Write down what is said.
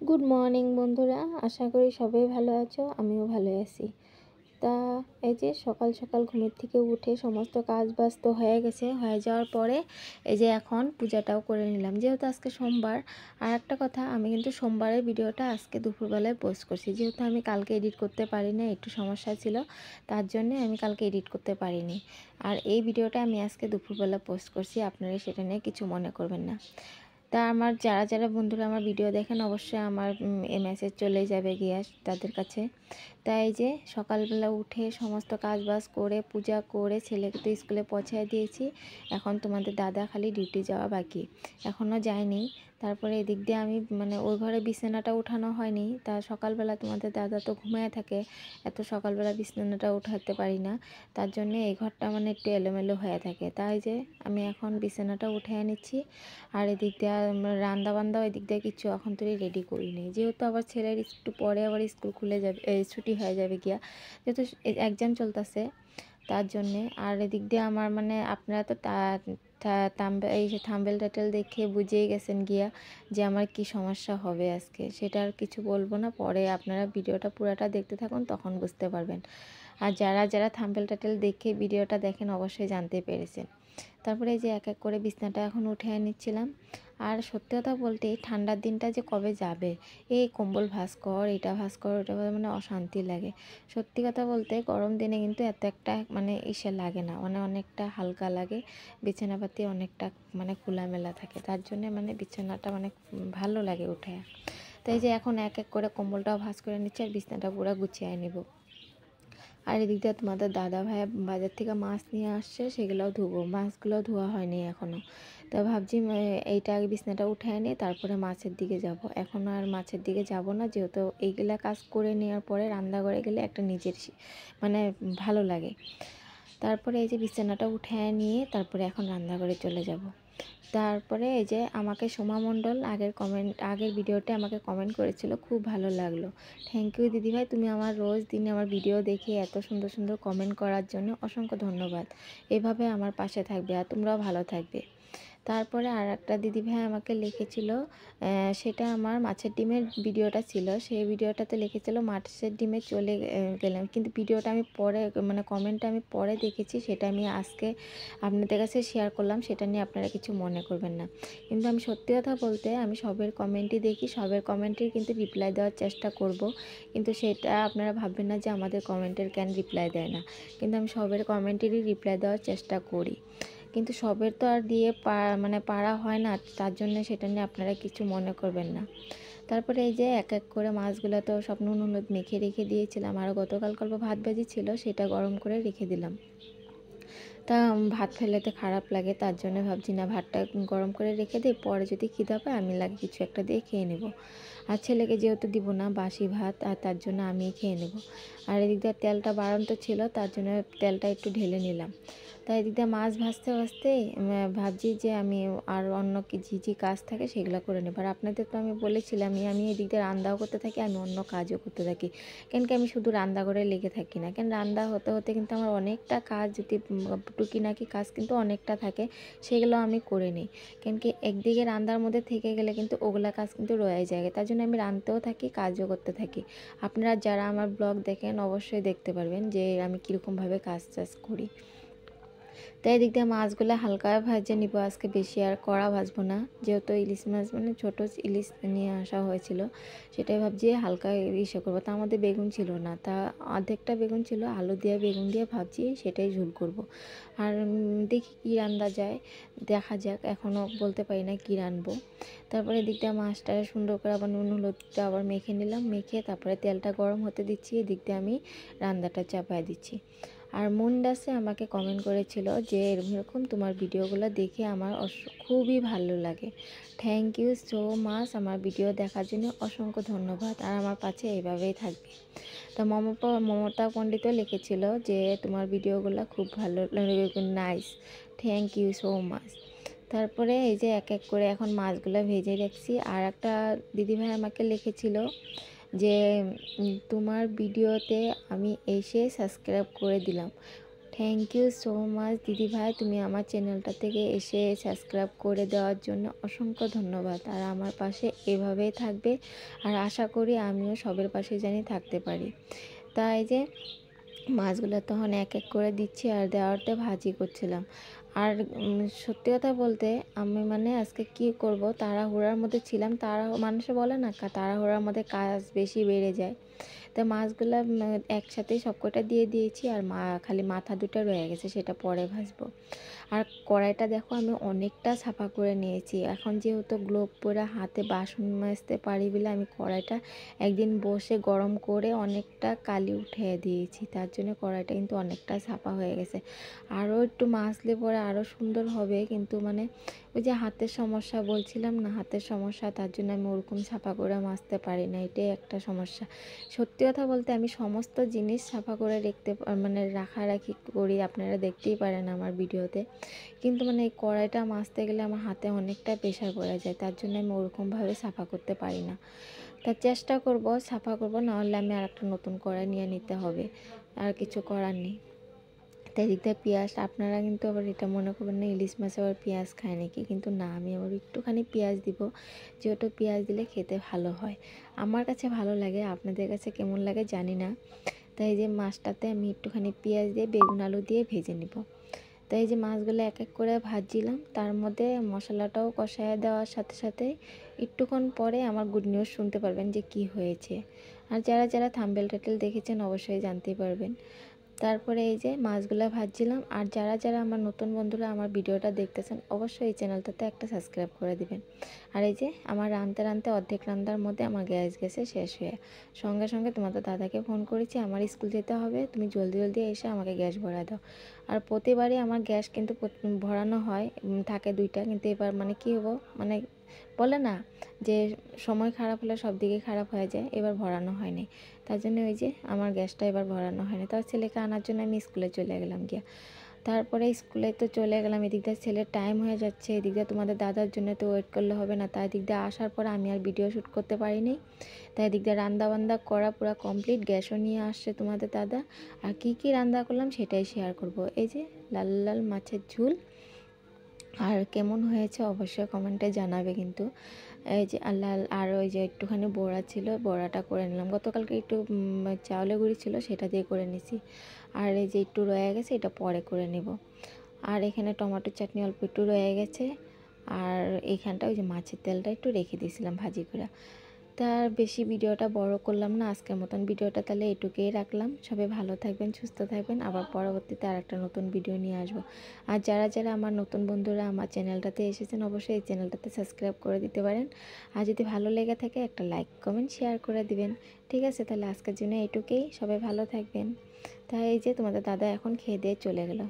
Good morning বন্ধুরা, আশা করি সবাই ভালো আছো। আমিও ভালো আছি। তা এই যে সকাল সকাল ঘুমের থেকে উঠে সমস্ত কাজ বাজ তো হয়ে গেছে, হয়ে যাওয়ার পরে এই যে এখন পূজাটাও করে নিলাম, যেহেতু আজকে সোমবার। আর একটা কথা, আমি কিন্তু সোমবারের ভিডিওটা আজকে দুপুরবেলায় পোস্ট করছি, যেহেতু আমি কালকে এডিট করতে পারি না, একটু সমস্যা ছিল, তার জন্য আমি কালকে এডিট করতে পারিনি। আর এই ভিডিওটা আমি আজকে দুপুরবেলা পোস্ট করছি, আপনারা সেটা নিয়ে কিছু মনে করবেন না। তা আমার যারা যারা বন্ধুরা আমার ভিডিও দেখেন, অবশ্যই আমার এই মেসেজ চলে যাবে গিয়া তাদের কাছে। তাই যে সকালবেলা উঠে সমস্ত কাজ বাজ করে পূজা করে ছেলেকে তো স্কুলে পৌঁছায় দিয়েছি। এখন তোমাদের দাদা খালি ডিউটি যাওয়া বাকি, এখনও যায়নি। তারপরে এদিক দিয়ে আমি ওই ঘরে বিছানাটা উঠানো হয়নি, তা সকালবেলা তোমাদের দাদা তো ঘুমায় থাকে, এত সকালবেলা বিছানাটা উঠাতে পারি না, তার জন্য এই ঘরটা একটু এলোমেলো হয়ে থাকে। তাই যে আমি এখন বিছানাটা উঠে নিচ্ছি। আর এদিক দিয়ে রান্না বান্নাও এদিক দিয়ে কিছু এখন তো রেডি করিনি, যেহেতু আবার ছেলের একটু পরে আবার স্কুল খুলে যাবে, ছুটি হয়ে যাবে গিয়া, যেহেতু এক্সাম চলতেছে তার জন্যে। আর এদিক দিয়ে আমার আপনারা তো এই যে থাম্বনেল টাইটেল দেখে বুঝেই গেছেন গিয়া যে আমার কি সমস্যা হবে আজকে, সেটা আর কিছু বলবো না, পরে আপনারা ভিডিওটা পুরাটা দেখতে থাকুন, তখন বুঝতে পারবেন। আর যারা যারা থাম্বনেল টাইটেল দেখে ভিডিওটা দেখেন অবশ্যই জানতে পেরেছেন। তারপরে এই যে এক এক করে বিছনাটা এখন উঠে নিচ্ছিলাম। আর সত্যি কথা বলতে এই ঠান্ডার দিনটা যে কবে যাবে, এই কম্বল ভাঁজ কর, এটা ভাঁজ কর, ওটা অশান্তি লাগে। সত্যি কথা বলতে গরম দিনে কিন্তু এত একটা ইসে লাগে না, অনেকটা হালকা লাগে, বিছানাপাতি অনেকটা খোলামেলা থাকে, তার জন্যে বিছানাটা ভালো লাগে উঠে। তাই যে এখন এক এক করে কম্বলটাও ভাঁজ করে নিচ্ছি আর বিছানাটা পুরো গুছিয়ে নেব। আর এদিক দিয়ে তোমাদের দাদা ভাই বাজার থেকে মাছ নিয়ে আসছে, সেগুলোও ধুবো, মাছগুলো ধোয়া হয়নি এখনও। তা ভাবছি এইটা আগে বিছনাটা উঠায় নিয়ে তারপরে মাছের দিকে যাব। এখন আর মাছের দিকে যাব না, যেহেতু এইগুলা কাজ করে নেওয়ার পরে রান্নাঘরে গেলে একটা নিজের ভালো লাগে। তারপরে এই যে বিছানাটা উঠায় নিয়ে তারপরে এখন রান্নাঘরে চলে যাব। তারপরে এই যে আমাকে সোমা মণ্ডল আগের ভিডিওতে আমাকে কমেন্ট করেছিল, খুব ভালো লাগলো। থ্যাংক ইউ দিদিভাই, তুমি আমার রোজ দিনে আমার ভিডিও দেখে এত সুন্দর সুন্দর কমেন্ট করার জন্য অসংখ্য ধন্যবাদ। এভাবে আমার পাশে থাকবে আর তোমরাও ভালো থাকবে। তারপরে আর একটা দিদিভাই আমাকে লিখেছিল, সেটা আমার মাছের ডিমের ভিডিওটা ছিল, সেই ভিডিওটাতে লিখেছিল মাছের ডিমে চলে গেলাম, কিন্তু ভিডিওটা আমি পরে কমেন্টটা আমি পরে দেখেছি, সেটা আমি আজকে আপনাদের কাছে শেয়ার করলাম, সেটা নিয়ে আপনারা কিছু মনে করবেন না। কিন্তু আমি সত্যি কথা বলতে আমি সবের কমেন্টই দেখি, সবের কমেন্টের কিন্তু রিপ্লাই দেওয়ার চেষ্টা করব, কিন্তু সেটা আপনারা ভাববেন না যে আমাদের কমেন্টের কেন রিপ্লাই দেয় না, কিন্তু আমি সবের কমেন্টেরই রিপ্লাই দেওয়ার চেষ্টা করি, কিন্তু সবের তো আর দিয়ে পারা হয় না, তার জন্য সেটা নিয়ে আপনারা কিছু মনে করবেন না। তারপরে এই যে এক এক করে মাছগুলো তো সব নুন হলুদ মেখে রেখে দিয়েছিলাম, আর গতকাল ভাত ভাজি ছিল, সেটা গরম করে রেখে দিলাম। তা ভাত ফেলেতে খারাপ লাগে, তার জন্য ভাবছি না, ভাতটা গরম করে রেখে দিই, পরে যদি খিদা পায় আমি লাগে কিছু একটা দিয়ে খেয়ে নেব। আর ছেলেকে যেহেতু দিব না বাসি ভাত, আর তার জন্য আমি খেয়ে নেব। আর এদিক দিয়ে তেলটা বাড়ন্ত ছিল, তার জন্য তেলটা একটু ঢেলে নিলাম। তাই এদিক দিয়ে মাছ ভাজতে ভাজতে ভাবছি যে আমি আর অন্য যে কাজ থাকে সেগুলো করে নেব। আর আপনাদের তো আমি বলেছিলাম আমি এদিক দিয়ে রান্নাও করতে থাকি, আমি অন্য কাজও করতে থাকি, কেন কি আমি শুধু রান্না করে লেগে থাকি না, কেন রান্না হতে হতে কিন্তু আমার অনেকটা কাজ, যদি টুকিনাকি কাজ কিন্তু অনেকটা থাকে, সেগুলো আমি করে নিই, কেন কি একদিকে রান্নার মধ্যে থেকে গেলে কিন্তু ওগুলা কাজ কিন্তু রয়ে যায়, তার জন্য আমি রাঁধতেও থাকি, কাজও করতে থাকি। আপনারা যারা আমার ব্লগ দেখেন অবশ্যই দেখতে পারবেন যে আমি কীরকমভাবে কাজ করি। তাই এদিক দিয়ে মাছগুলো হালকা ভাজে নিব আজকে, বেশি আর কড়া ভাজবো না, যেহেতু ইলিশ মাছ ছোটো ইলিশ নিয়ে আসা হয়েছিল, সেটাই ভাবছি হালকা ইসে করবো। তা আমাদের বেগুন ছিল না, তা অর্ধেকটা বেগুন ছিল, আলু দিয়ে বেগুন দিয়ে ভাবছি সেটাই ঝোল করব। আর দেখি কী রান্না যায়, দেখা যাক, এখনও বলতে পারি না কী রানবো। তারপরে এদিক দিয়ে মাছটা সুন্দর করে আবার নুন হলুদটা আবার মেখে নিলাম, মেখে তারপরে তেলটা গরম হতে দিচ্ছি, এদিক দিয়ে আমি রান্নাটা চাপায় দিচ্ছি। আর মুন্ডাসে আমাকে কমেন্ট করেছিল যে এরকম তোমার ভিডিওগুলো দেখে আমার খুবই ভালো লাগে। থ্যাংক ইউ সো মাচ, আমার ভিডিও দেখার জন্য অসংখ্য ধন্যবাদ, আর আমার পাশে এইভাবেই থাকবে। তা মমতা পণ্ডিতও লিখেছিল যে তোমার ভিডিওগুলো খুব ভালো, nice, thank you so much. তারপরে এই যে এক এক করে এখন মাছগুলো ভেজে রাখছি। আর একটা দিদিভাই আমাকে লিখেছিল যে তোমার ভিডিওতে আমি এসে সাবস্ক্রাইব করে দিলাম, থ্যাংক ইউ সো মাচ দিদি ভাই, তুমি আমার চ্যানেলটা থেকে এসে সাবস্ক্রাইব করে দেওয়ার জন্য অসংখ্য ধন্যবাদ। আর আমার পাশে এভাবেই থাকবে, আর আশা করি আমিও সবার পাশে জানি থাকতে পারি। তাই যে মাছগুলো তখন এক এক করে দিচ্ছি আর দেওয়ারতে ভাজি করছিলাম। আর সত্যি কথা বলতে আমি মানে আজকে কি করব তাড়াহুড়ার মধ্যে ছিলাম। মানুষে বলে না তাড়াহুড়ার মধ্যে কাজ বেশি বেড়ে যায়। তো মাছগুলো একসাথেই সব কটা দিয়ে দিয়েছি, আর খালি মাথা দুটো রয়ে গেছে, সেটা পরে ভাজবো। আর কড়াইটা দেখো আমি অনেকটা সাফা করে নিয়েছি। এখন যেহেতু গ্লোভ পরে হাতে বাসন মাজতে পারি বলে আমি কড়াইটা একদিন বসে গরম করে অনেকটা কালি উঠিয়ে দিয়েছি, তার জন্য কড়াইটা কিন্তু অনেকটা সাফা হয়ে গেছে। আরও একটু মাজলে পরে আরও সুন্দর হবে, কিন্তু মানে ওই যে হাতের সমস্যা বলছিলাম না, হাতের সমস্যা, তার জন্য আমি ওরকম সাফা করে মাজতে পারি না, এটাই একটা সমস্যা। সত্যি কথা বলতে আমি সমস্ত জিনিস সাফা করে মানে রাখারাখি করি, আপনারা দেখতেই পারেন আমার ভিডিওতে। কিন্তু মানে এই কড়াইটা মাজতে গেলে আমার হাতে অনেকটা প্রেশার পড়ে যায়, তার জন্য আমি ওরকমভাবে সাফা করতে পারি না। তা চেষ্টা করব সাফা করব, নাহলে আমি আর একটা নতুন কড়াই নিয়ে নিতে হবে, আর কিছু করার নেই। তাই দিকটা পেঁয়াজ, আপনারা কিন্তু আবার এটা মনে করবেন না ইলিশ মাছ আবার পেঁয়াজ খায় নাকি, কিন্তু না, আমি আবার একটুখানি পেঁয়াজ দিব, যেহেতু পেঁয়াজ দিলে খেতে ভালো হয়। আমার কাছে ভালো লাগে, আপনাদের কাছে কেমন লাগে জানি না। তাই যে মাছটাতে আমি একটুখানি পেঁয়াজ দিয়ে বেগুন আলু দিয়ে ভেজে নিব। তাই যে মাছগুলো এক এক করে ভাজছিলাম, তার মধ্যে মশলাটাও কষায় দেওয়ার সাথে সাথে একটুক্ষণ পরে আমার গুড নিউজ শুনতে পারবেন যে কি হয়েছে। আর যারা যারা থাম্বনেল টাইটেল দেখেছেন অবশ্যই জানতেই পারবেন। তারপরে এই যে মাছগুলো ভাজছিলাম। আর যারা যারা আমার নতুন বন্ধুরা আমার ভিডিওটা দেখতেছেন অবশ্যই এই চ্যানেলটাতে একটা সাবস্ক্রাইব করে দিবেন। আর এই যে আমার রাঁধতে রাঁধতে অর্ধেক রান্নার মধ্যে আমার গ্যাস গেছে শেষ হয়ে, সঙ্গে সঙ্গে তোমাদের দাদাকে ফোন করেছি, আমার স্কুল যেতে হবে, তুমি জলদি জলদি এসে আমাকে গ্যাস ভরা দাও। আর প্রতিবারই আমার গ্যাস কিন্তু ভরানো হয়, থাকে দুইটা, কিন্তু এবার মানে কী হবো, মানে বলে না যে সময় খারাপ হলে সব দিকে খারাপ হয়ে যায়, এবার ভরানো হয়নি, তার জন্য ওই যে আমার গ্যাসটা এবার ভরানো হয়নি। তার ছেলেকে আনার জন্য আমি স্কুলে চলে গেলাম গিয়া। তারপরে স্কুলে তো চলে গেলাম, এদিক দিয়ে ছেলের টাইম হয়ে যাচ্ছে, এদিক দিয়ে তোমাদের দাদার জন্য তো ওয়েট করলে হবে না, তাই এদিক দিয়ে আসার পর আমি আর ভিডিও শ্যুট করতে পারিনি। তাই এদিক দিয়ে রান্না বান্না করা পুরো কমপ্লিট, গ্যাসও নিয়ে আসছে তোমাদের দাদা। আর কি কি রান্না করলাম সেটাই শেয়ার করব। এই যে লাল লাল মাছের ঝোল, আর কেমন হয়েছে অবশ্যই কমেন্টে জানাবে কিন্তু। এই যে লাল, আর ওই যে একটুখানি বড়া ছিল, বড়াটা করে নিলাম। গতকালকে একটু চাউলের গুঁড়ি ছিল, সেটা দিয়ে করে নিছি। আর এই যে একটু রয়ে গেছে, এটা পরে করে নেব। আর এখানে টমেটো চাটনি অল্প একটু রয়ে গেছে। আর এইখানটা ওই যে মাছের তেলটা একটু রেখে দিয়েছিলাম ভাজি করে। তার বেশি ভিডিওটা বড় করলাম না, আজকের মতন ভিডিওটা তাহলে এটুকুই রাখলাম। সবাই ভালো থাকবেন, সুস্থ থাকবেন, আবার পরবর্তীতে আর একটা নতুন ভিডিও নিয়ে আসবো। আর যারা যারা আমার নতুন বন্ধুরা আমার চ্যানেলটাতে এসেছেন অবশ্যই এই চ্যানেলটাতে সাবস্ক্রাইব করে দিতে পারেন। আর যদি ভালো লেগে থাকে একটা লাইক কমেন্ট শেয়ার করে দিবেন। ঠিক আছে, তাহলে আজকের জন্য এটুকুই, সবাই ভালো থাকবেন। তাই এই যে তোমাদের দাদা এখন খেয়ে দিয়ে চলে গেল।